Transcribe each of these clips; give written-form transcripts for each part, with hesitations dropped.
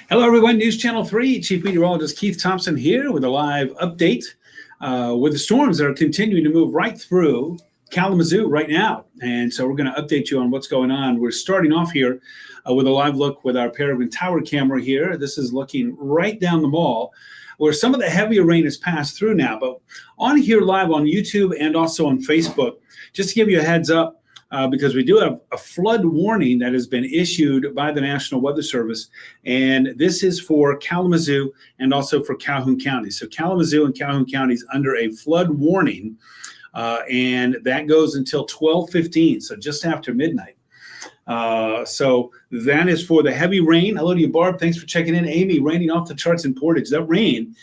Hello, everyone. News Channel 3, Chief Meteorologist Keith Thompson here with a live update with the storms that are continuing to move right through Kalamazoo right now. And so we're going to update you on what's going on. We're starting off here with a live look with our Peregrine Tower camera here. This is looking right down the mall where some of the heavier rain has passed through now. But on here live on YouTube and also on Facebook, just to give you a heads up, because we do have a flood warning that has been issued by the National Weather Service, and this is for Kalamazoo and also for Calhoun County. So Kalamazoo and Calhoun counties under a flood warning, and that goes until 12:15, so just after midnight. So that is for the heavy rain. Hello to you, Barb. Thanks for checking in. Amy, raining off the charts in Portage. That rain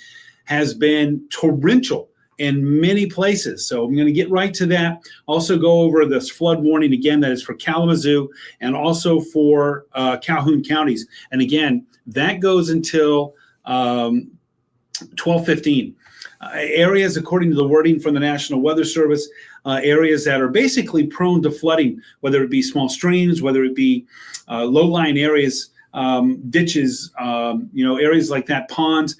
has been torrential in many places. So I'm going to get right to that. Also go over this flood warning again, that is for Kalamazoo and also for Calhoun counties. And again, that goes until 12:15. Areas, according to the wording from the National Weather Service, areas that are basically prone to flooding, whether it be small streams, whether it be low-lying areas, ditches, areas like that, ponds,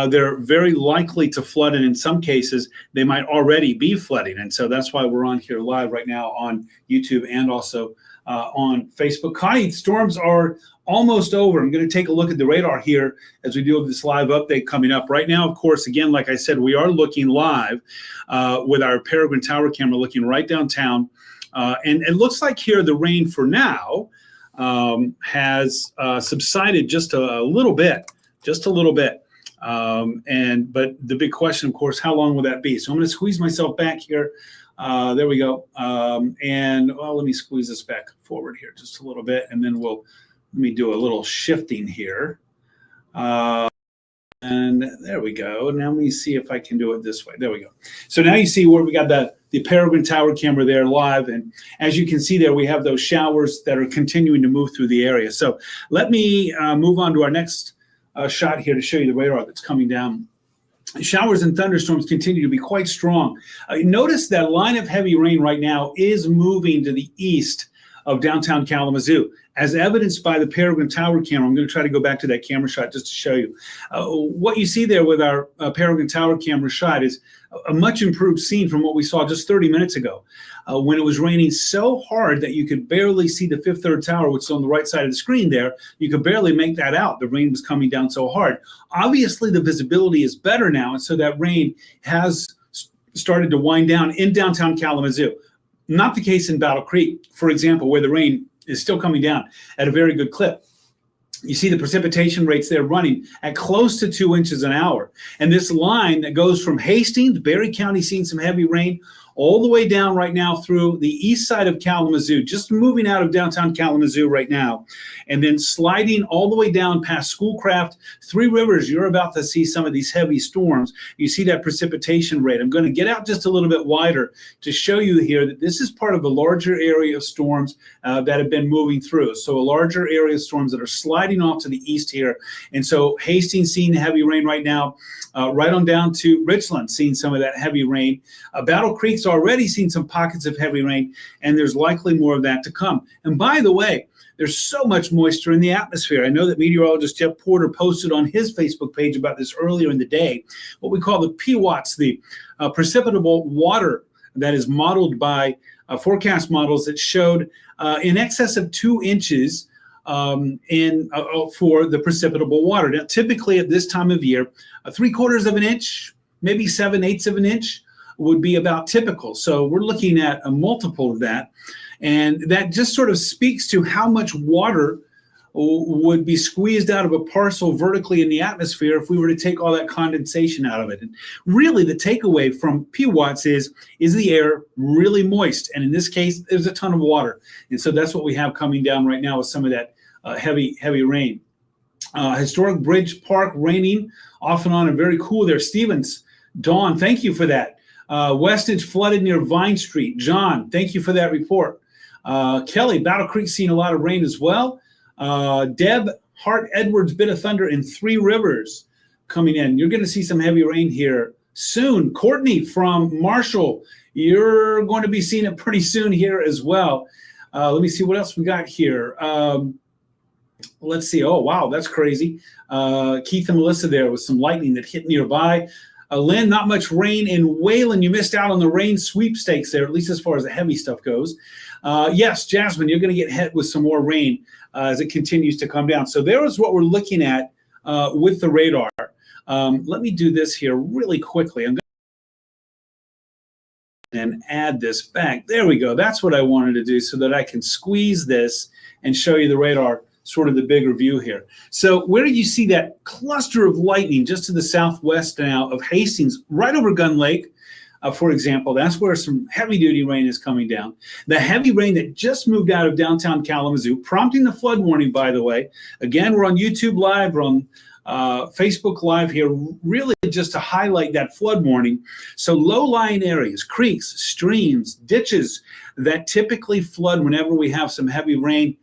they're very likely to flood, and in some cases, they might already be flooding. And so that's why we're on here live right now on YouTube and also on Facebook. Connie, storms are almost over. I'm going to take a look at the radar here as we do this live update coming up. Right now, of course, again, like I said, we are looking live with our Peregrine Tower camera looking right downtown. And it looks like here the rain for now has subsided just a little bit, but the big question, of course, how long will that be? So I'm going to squeeze myself back here. There we go. Let me squeeze this back forward here just a little bit, and then let me do a little shifting here. And there we go. Now let me see if I can do it this way. There we go. So now you see where we got the Peregrine Tower camera there live. And as you can see there, we have those showers that are continuing to move through the area. So let me move on to our next shot here to show you the radar that's coming down. Showers and thunderstorms continue to be quite strong. Notice that line of heavy rain right now is moving to the east of downtown Kalamazoo, as evidenced by the Peregrine Tower camera. I'm going to try to go back to that camera shot just to show you. What you see there with our Peregrine Tower camera shot is a much improved scene from what we saw just 30 minutes ago, when it was raining so hard that you could barely see the Fifth Third Tower, which is on the right side of the screen there. You could barely make that out. The rain was coming down so hard. Obviously, the visibility is better now, and so that rain has started to wind down in downtown Kalamazoo. Not the case in Battle Creek, for example, where the rain is still coming down at a very good clip. You see the precipitation rates there running at close to 2 inches an hour. And this line that goes from Hastings, Berry County seeing some heavy rain, all the way down right now through the east side of Kalamazoo, just moving out of downtown Kalamazoo right now, and then sliding all the way down past Schoolcraft, Three Rivers. You're about to see some of these heavy storms. You see that precipitation rate. I'm going to get out just a little bit wider to show you here that this is part of a larger area of storms that have been moving through. So a larger area of storms that are sliding off to the east here. And so Hastings seeing heavy rain right now, right on down to Richland seeing some of that heavy rain. Battle Creek's already seen some pockets of heavy rain, and there's likely more of that to come. And by the way, there's so much moisture in the atmosphere. I know that meteorologist Jeff Porter posted on his Facebook page about this earlier in the day, what we call the PWATS, the precipitable water that is modeled by forecast models that showed in excess of 2 inches for the precipitable water. Now, typically at this time of year, 3/4 of an inch, maybe 7/8 of an inch would be about typical. So we're looking at a multiple of that. And that just sort of speaks to how much water would be squeezed out of a parcel vertically in the atmosphere if we were to take all that condensation out of it. And really the takeaway from PWATS is the air really moist? And in this case, there's a ton of water. And so that's what we have coming down right now with some of that heavy rain. Historic Bridge Park raining off and on and very cool there. Stevens, Dawn, thank you for that. Westage flooded near Vine Street. John, thank you for that report. Kelly, Battle Creek seeing a lot of rain as well. Deb, Hart Edwards, bit of thunder in Three Rivers coming in. You're going to see some heavy rain here soon. Courtney from Marshall, you're going to be seeing it pretty soon here as well. Let me see what else we got here. Let's see. Oh, wow, that's crazy. Keith and Melissa there with some lightning that hit nearby. Lynn, not much rain in Wayland. You missed out on the rain sweepstakes there, at least as far as the heavy stuff goes. Yes, Jasmine, you're going to get hit with some more rain as it continues to come down. So there is what we're looking at with the radar. Let me do this here really quickly. I'm going to and add this back. There we go. That's what I wanted to do so that I can squeeze this and show you the radar, sort of the bigger view here. So where do you see that cluster of lightning just to the southwest now of Hastings, right over Gun Lake, for example? That's where some heavy-duty rain is coming down. The heavy rain that just moved out of downtown Kalamazoo, prompting the flood warning, by the way. Again, we're on YouTube Live, we're on Facebook Live here, really just to highlight that flood warning. So low-lying areas, creeks, streams, ditches that typically flood whenever we have some heavy rain.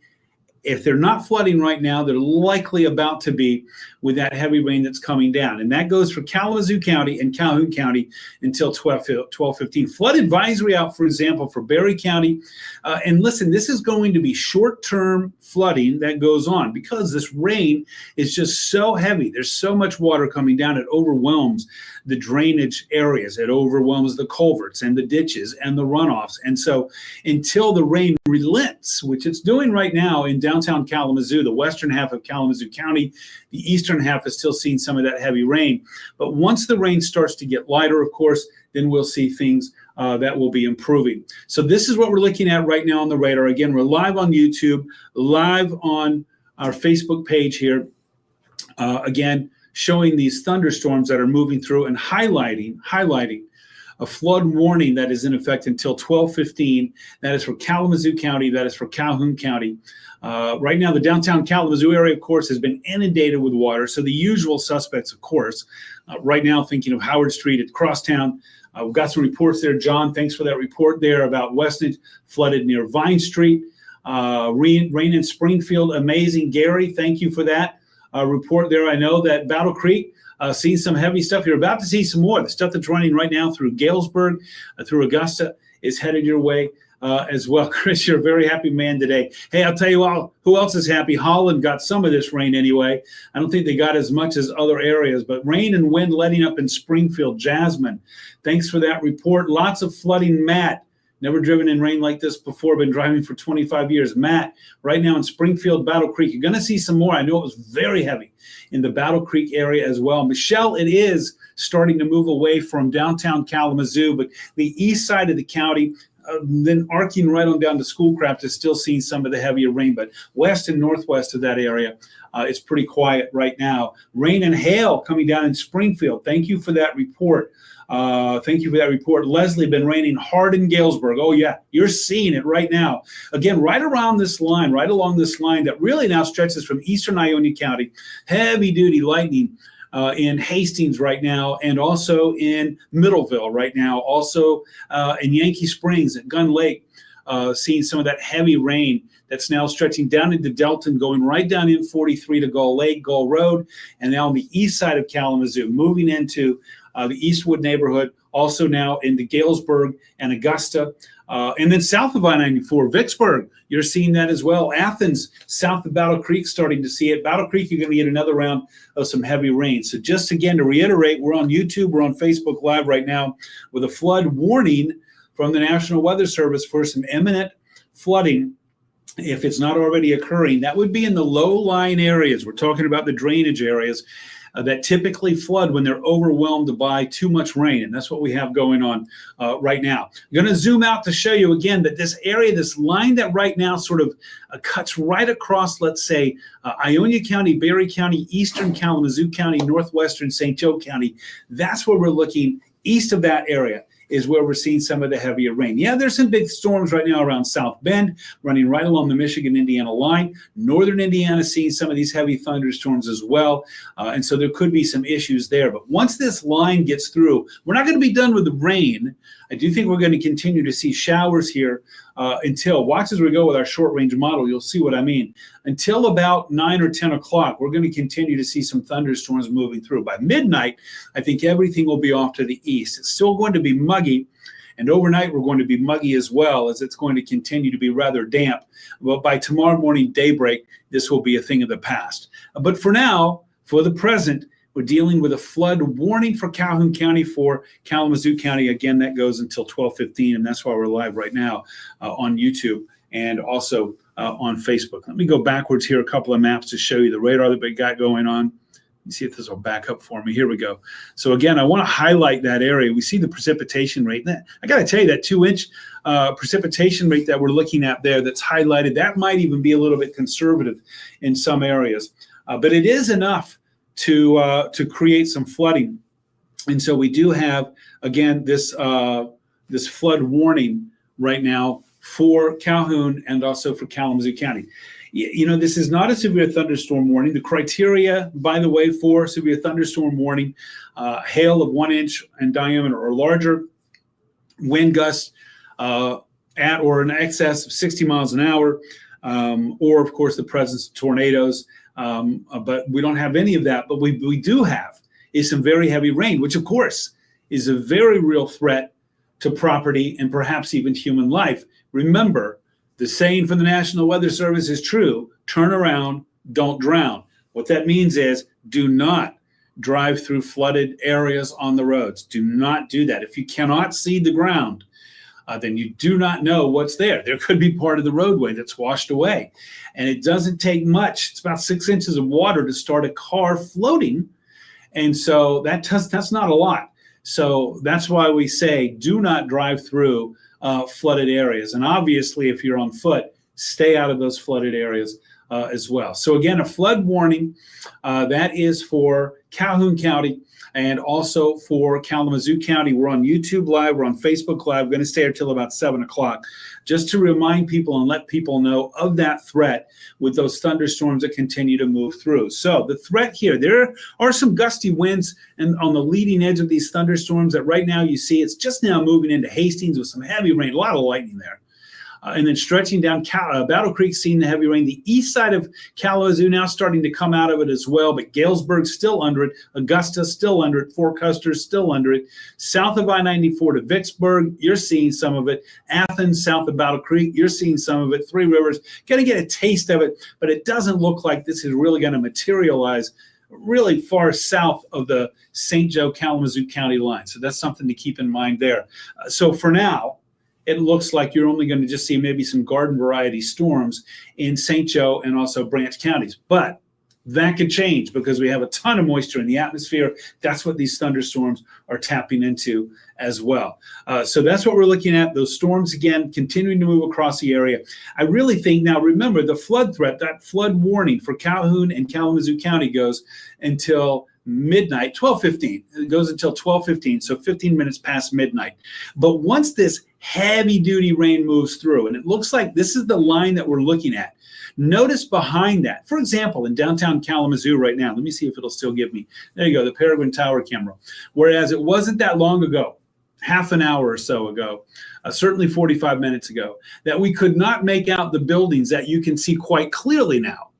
If they're not flooding right now, they're likely about to be with that heavy rain that's coming down. And that goes for Kalamazoo County and Calhoun County until 12:15. Flood advisory out, for example, for Berry County. And listen, this is going to be short-term flooding that goes on because this rain is just so heavy. There's so much water coming down, it overwhelms the drainage areas. It overwhelms the culverts and the ditches and the runoffs. And so until the rain relents, which it's doing right now in downtown Kalamazoo, the western half of Kalamazoo County, the eastern half is still seeing some of that heavy rain. But once the rain starts to get lighter, of course, then we'll see things that will be improving. So this is what we're looking at right now on the radar. Again, we're live on YouTube, live on our Facebook page here. Again, showing these thunderstorms that are moving through and highlighting a flood warning that is in effect until 12:15. That is for Kalamazoo County. That is for Calhoun County. Right now, the downtown Kalamazoo area, of course, has been inundated with water. So the usual suspects, of course, right now thinking of Howard Street at Crosstown. We've got some reports there. John, thanks for that report there about Westnedge flooded near Vine Street. Rain in Springfield, amazing. Gary, thank you for that report there. I know that Battle Creek, seeing some heavy stuff. You're about to see some more. The stuff that's running right now through Galesburg, through Augusta is headed your way as well. Chris, you're a very happy man today. Hey, I'll tell you all, who else is happy? Holland got some of this rain anyway. I don't think they got as much as other areas, but rain and wind letting up in Springfield. Jasmine, thanks for that report. Lots of flooding. Matt, never driven in rain like this before, been driving for 25 years. Matt, right now in Springfield, Battle Creek, you're going to see some more. I know it was very heavy in the Battle Creek area as well. Michelle, it is starting to move away from downtown Kalamazoo, but the east side of the county, then arcing right on down to Schoolcraft, is still seeing some of the heavier rain, but west and northwest of that area, it's pretty quiet right now. Rain and hail coming down in Springfield. Thank you for that report. Thank you for that report. Leslie, been raining hard in Galesburg. Oh, yeah, you're seeing it right now. Again, right around this line, right along this line that really now stretches from eastern Ionia County. Heavy-duty lightning in Hastings right now, and also in Middleville right now, also in Yankee Springs at Gun Lake, seeing some of that heavy rain that's now stretching down into Delton, going right down in 43 to Gull Lake, Gull Road, and now on the east side of Kalamazoo, moving into the Eastwood neighborhood, also now into Galesburg and Augusta. And then south of I-94, Vicksburg, you're seeing that as well. Athens, south of Battle Creek, starting to see it. Battle Creek, you're going to get another round of some heavy rain. So just again, to reiterate, we're on YouTube, we're on Facebook Live right now with a flood warning from the National Weather Service for some imminent flooding. If it's not already occurring, that would be in the low-lying areas. We're talking about the drainage areas that typically flood when they're overwhelmed by too much rain. And that's what we have going on right now. I'm going to zoom out to show you again that this area, this line that right now sort of cuts right across, let's say, Ionia County, Berry County, eastern Kalamazoo County, northwestern St. Joe County. That's where we're looking. East of that area is where we're seeing some of the heavier rain. Yeah, there's some big storms right now around South Bend, running right along the Michigan-Indiana line. Northern Indiana seeing some of these heavy thunderstorms as well. And so there could be some issues there. But once this line gets through, we're not going to be done with the rain. I do think we're going to continue to see showers here until, watch as we go with our short-range model, you'll see what I mean. Until about 9 or 10 o'clock, we're going to continue to see some thunderstorms moving through. By midnight, I think everything will be off to the east. It's still going to be muggy And overnight, we're going to be muggy as well, as it's going to continue to be rather damp. But by tomorrow morning daybreak, this will be a thing of the past. But for now, for the present, we're dealing with a flood warning for Calhoun County, for Kalamazoo County. Again, that goes until 12:15, and that's why we're live right now on YouTube and also on Facebook. Let me go backwards here, a couple of maps to show you the radar that we got going on. Let me see if this will back up for me. Here we go. So again, I want to highlight that area. We see the precipitation rate. I got to tell you, that 2-inch precipitation rate that we're looking at there that's highlighted, that might even be a little bit conservative in some areas. But it is enough to create some flooding. And so we do have, again, this flood warning right now for Calhoun and also for Kalamazoo County. You know, this is not a severe thunderstorm warning. The criteria, by the way, for severe thunderstorm warning, hail of 1 inch in diameter or larger, wind gusts at or in excess of 60 miles an hour, or of course the presence of tornadoes. But we don't have any of that. But we do have is some very heavy rain, which of course is a very real threat to property and perhaps even human life. Remember, the saying from the National Weather Service is true: turn around, don't drown. What that means is, do not drive through flooded areas on the roads. Do not do that. If you cannot see the ground, then you do not know what's there. There could be part of the roadway that's washed away. And it doesn't take much. It's about 6 inches of water to start a car floating. And so that's not a lot. So that's why we say do not drive through flooded areas. And obviously, if you're on foot, stay out of those flooded areas as well. So again, a flood warning that is for Calhoun County and also for Kalamazoo County. We're on YouTube Live. We're on Facebook Live. We're going to stay here till about 7 o'clock, just to remind people and let people know of that threat with those thunderstorms that continue to move through. So the threat here, there are some gusty winds and on the leading edge of these thunderstorms that right now you see it's just now moving into Hastings with some heavy rain, a lot of lightning there. And then stretching down Battle Creek, seeing the heavy rain. The east side of Kalamazoo now starting to come out of it as well, but Galesburg's still under it. Augusta still under it. Fort Custer's still under it. South of I-94 to Vicksburg, you're seeing some of it. Athens, south of Battle Creek, you're seeing some of it. Three Rivers, going to get a taste of it, but it doesn't look like this is really going to materialize really far south of the St. Joe Kalamazoo County line. So that's something to keep in mind there. So for now, it looks like you're only going to just see maybe some garden variety storms in St. Joe and also Branch counties. But that could change because we have a ton of moisture in the atmosphere. That's what these thunderstorms are tapping into as well. So that's what we're looking at. Those storms, again, continuing to move across the area. I really think now, remember, the flood threat, that flood warning for Calhoun and Kalamazoo County goes until midnight, 12:15. It goes until 12:15, so 15 minutes past midnight. But once this heavy duty rain moves through, and it looks like this is the line that we're looking at. Notice behind that, for example, in downtown Kalamazoo right now, let me see if it'll still give me, there you go, the Peregrine Tower camera. Whereas it wasn't that long ago, half an hour or so ago, certainly 45 minutes ago, that we could not make out the buildings that you can see quite clearly now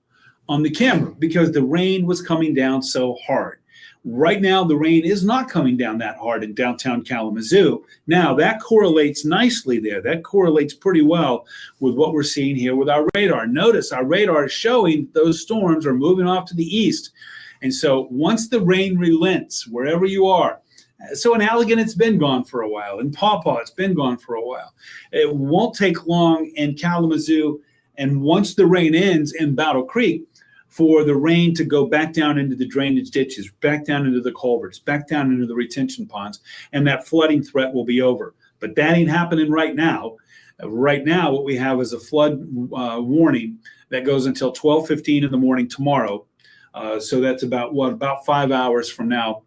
on the camera because the rain was coming down so hard. Right now, the rain is not coming down that hard in downtown Kalamazoo. Now, that correlates nicely there. That correlates pretty well with what we're seeing here with our radar. Notice our radar is showing those storms are moving off to the east. And so once the rain relents, wherever you are, so in Allegan, it's been gone for a while. In Paw Paw, it's been gone for a while. It won't take long in Kalamazoo. And once the rain ends in Battle Creek, for the rain to go back down into the drainage ditches, back down into the culverts, back down into the retention ponds, and that flooding threat will be over. But that ain't happening right now. Right now, what we have is a flood warning that goes until 12:15 in the morning tomorrow. So that's about 5 hours from now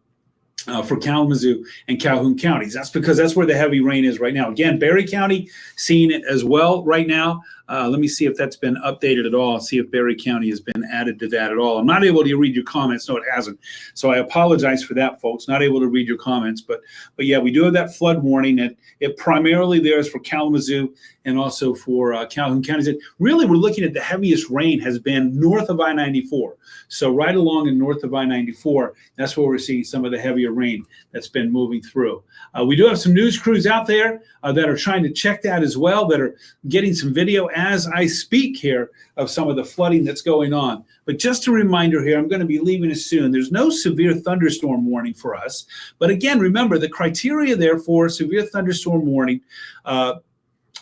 for Kalamazoo and Calhoun counties. That's because that's where the heavy rain is right now. Again, Berry County seeing it as well right now. Let me see if that's been updated at all, see if Berry County has been added to that at all. I'm not able to read your comments. No, it hasn't. So I apologize for that, folks. Not able to read your comments. But yeah, we do have that flood warning. It primarily there is for Kalamazoo and also for Calhoun counties. Really, we're looking at the heaviest rain has been north of I-94. So right along and north of I-94, that's where we're seeing some of the heavier rain that's been moving through. We do have some news crews out there that are trying to check that as well, that are getting some video as I speak here of some of the flooding that's going on. But just a reminder here, I'm going to be leaving us soon. There's no severe thunderstorm warning for us. But again, remember the criteria there for severe thunderstorm warning,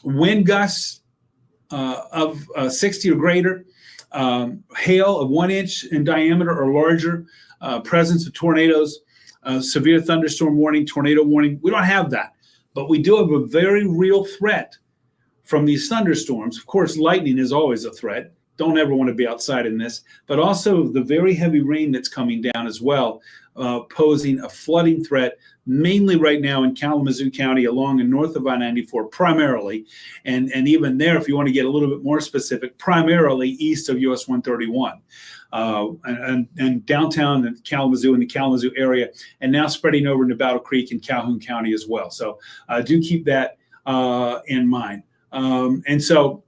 wind gusts of 60 or greater, hail of 1 inch in diameter or larger, presence of tornadoes, severe thunderstorm warning, tornado warning. We don't have that, but we do have a very real threat from these thunderstorms. Of course, lightning is always a threat. Don't ever want to be outside in this, but also the very heavy rain that's coming down as well, posing a flooding threat, mainly right now in Kalamazoo County along and north of I-94 primarily, and even there, if you want to get a little bit more specific, primarily east of US 131. And downtown and Kalamazoo, in the Kalamazoo area, and now spreading over into Battle Creek and Calhoun County as well. So do keep that in mind. And so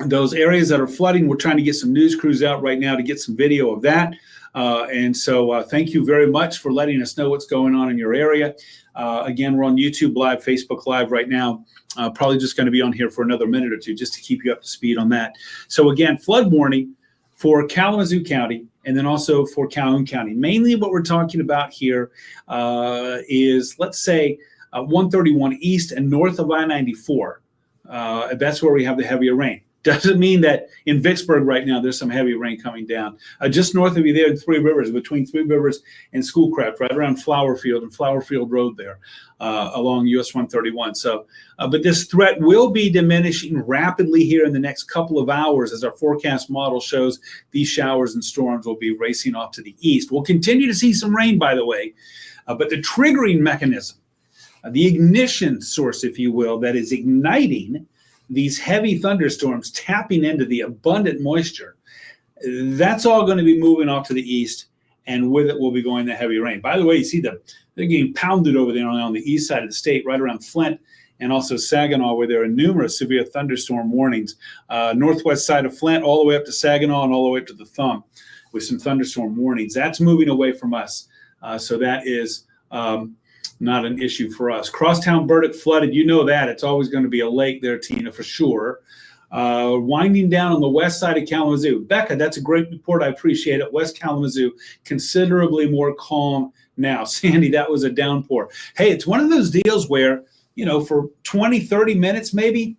those areas that are flooding, we're trying to get some news crews out right now to get some video of that. And so thank you very much for letting us know what's going on in your area. Again, we're on YouTube Live, Facebook Live right now. Probably just going to be on here for another minute or two just to keep you up to speed on that. So again, flood warning for Kalamazoo County and then also for Calhoun County. Mainly what we're talking about here is, let's say, 131 east and north of I-94. That's where we have the heavier rain. Doesn't mean that in Vicksburg right now there's some heavy rain coming down. Just north of you there in Three Rivers, between Three Rivers and Schoolcraft, right around Flowerfield and Flowerfield Road there along US 131. So, but this threat will be diminishing rapidly here in the next couple of hours as our forecast model shows these showers and storms will be racing off to the east. We'll continue to see some rain, by the way, but the triggering mechanism, the ignition source, if you will, that is igniting these heavy thunderstorms, tapping into the abundant moisture, that's all going to be moving off to the east, and with it will be going the heavy rain. By the way, you see they're getting pounded over there on the east side of the state, right around Flint and also Saginaw, where there are numerous severe thunderstorm warnings. Northwest side of Flint, all the way up to Saginaw and all the way up to the Thumb with some thunderstorm warnings. That's moving away from us. So that is not an issue for us. Crosstown Burdick flooded. You know that. It's always going to be a lake there, Tina, for sure. Winding down on the west side of Kalamazoo. Becca, that's a great report. I appreciate it. West Kalamazoo, considerably more calm now. Sandy, that was a downpour. Hey, it's one of those deals where, you know, for 20, 30 minutes maybe,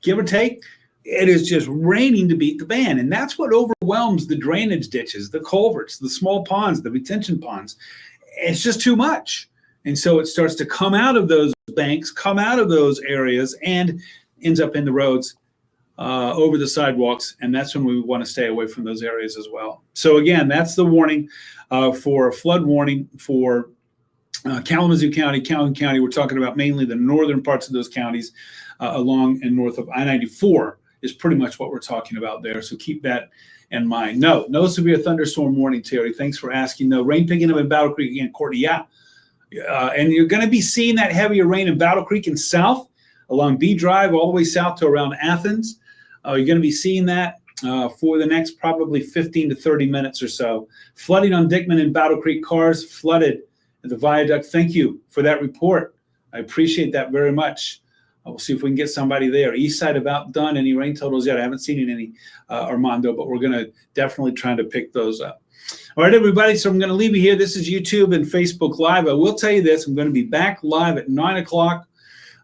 give or take, it is just raining to beat the band. And that's what overwhelms the drainage ditches, the culverts, the small ponds, the retention ponds. It's just too much. And so it starts to come out of those banks, come out of those areas, and ends up in the roads, over the sidewalks. And that's when we want to stay away from those areas as well. So again, that's the warning for flood warning for Kalamazoo County, Calhoun County. We're talking about mainly the northern parts of those counties along and north of I-94 is pretty much what we're talking about there. So keep that in mind. No severe thunderstorm warning, Terry. Thanks for asking. No rain picking up in Battle Creek again, Courtney. Yeah. And you're going to be seeing that heavier rain in Battle Creek and south along B Drive all the way south to around Athens. You're going to be seeing that for the next probably 15 to 30 minutes or so. Flooding on Dickman and Battle Creek, cars flooded at the viaduct. Thank you for that report. I appreciate that very much. We'll see if we can get somebody there. East side about done. Any rain totals yet? I haven't seen any, Armando, but we're going to definitely try to pick those up. All right, everybody, so I'm going to leave you here. This is YouTube and Facebook Live. I will tell you this. I'm going to be back live at 9 o'clock.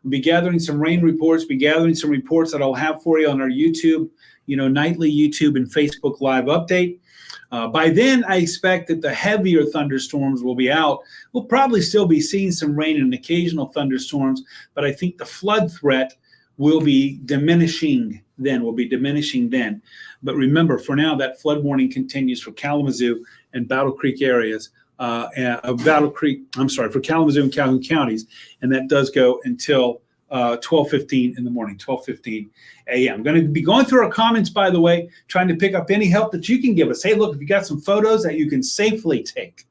I'll be gathering some rain reports, be gathering some reports that I'll have for you on our YouTube, nightly YouTube and Facebook Live update. By then, I expect that the heavier thunderstorms will be out. We'll probably still be seeing some rain and occasional thunderstorms, but I think the flood threat will be diminishing then. But remember, for now, that flood warning continues for Kalamazoo and Battle Creek areas, for Kalamazoo and Calhoun counties, and that does go until 12:15 in the morning, 12:15 a.m. I'm going to be going through our comments, by the way, trying to pick up any help that you can give us. Hey, look, if you got some photos that you can safely take,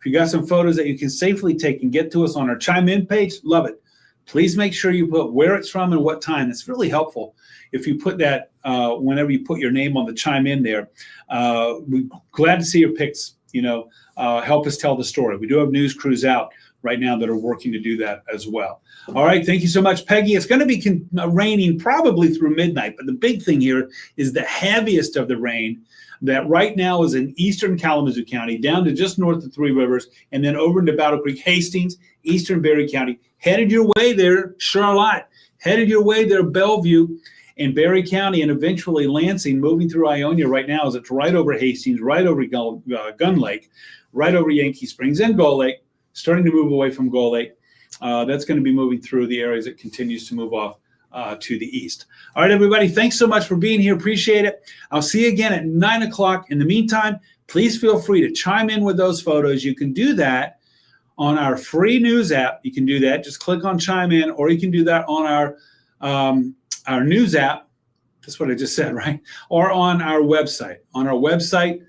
and get to us on our Chime In page, love it. Please make sure you put where it's from and what time. It's really helpful if you put that whenever you put your name on the Chime In there. We're glad to see your pics, help us tell the story. We do have news crews out right now that are working to do that as well. All right, thank you so much, Peggy. It's going to be raining probably through midnight, but the big thing here is the heaviest of the rain that right now is in eastern Kalamazoo County, down to just north of Three Rivers, and then over into Battle Creek, Hastings, eastern Berry County. Headed your way there, Charlotte. Headed your way there, Bellevue, and Berry County, and eventually Lansing, moving through Ionia right now as it's right over Hastings, right over Gun Lake, right over Yankee Springs, and Gull Lake, starting to move away from Gull Lake. That's going to be moving through the areas it continues to move off to the east. All right, everybody, thanks so much for being here. Appreciate it. I'll see you again at 9 o'clock. In the meantime, please feel free to chime in with those photos. You can do that on our free news app. You can do that. Just click on chime in, or you can do that on our news app. That's what I just said, right? Or on our website. On our website,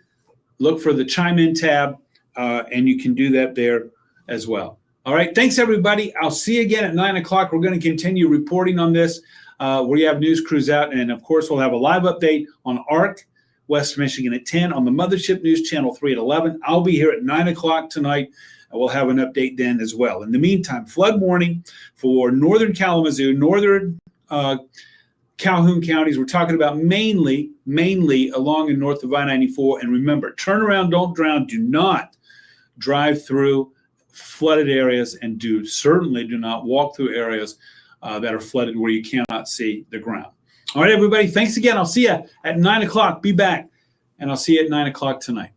look for the chime in tab, and you can do that there as well. All right, thanks everybody. I'll see you again at 9 o'clock. We're going to continue reporting on this. We have news crews out, and of course we'll have a live update on ARC, West Michigan at 10, on the Mothership News Channel 3 at 11. I'll be here at 9 o'clock tonight. We'll have an update then as well. In the meantime, flood warning for northern Kalamazoo, northern Calhoun counties. We're talking about mainly along and north of I-94. And remember, turn around, don't drown. Do not drive through flooded areas, and certainly do not walk through areas that are flooded where you cannot see the ground. All right, everybody, thanks again. I'll see you at 9 o'clock. Be back, and I'll see you at 9 o'clock tonight.